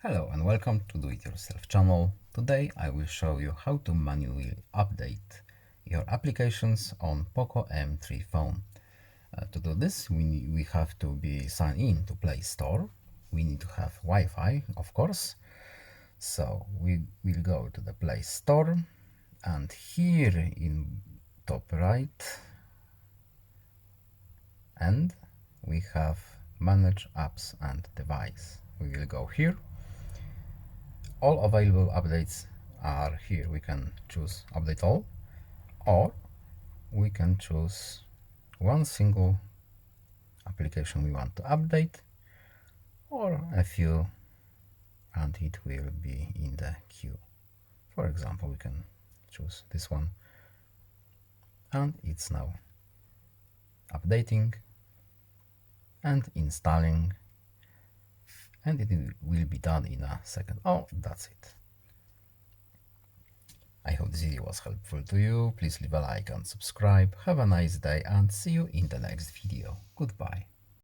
Hello and welcome to Do It Yourself channel. Today I will show you how to manually update your applications on POCO M3 phone. To do this we have to be signed in to Play Store. We need to have Wi-Fi, of course. So we will go to the Play Store, and here in top right and we have Manage Apps and Device. We will go here. All available updates are here. We can choose update all, or we can choose one single application we want to update, or a few, and it will be in the queue. For example, we can choose this one, and it's now updating and installing, and it will be done in a second. Oh, that's it. I hope this video was helpful to you. Please leave a like and subscribe. Have a nice day and see you in the next video. Goodbye.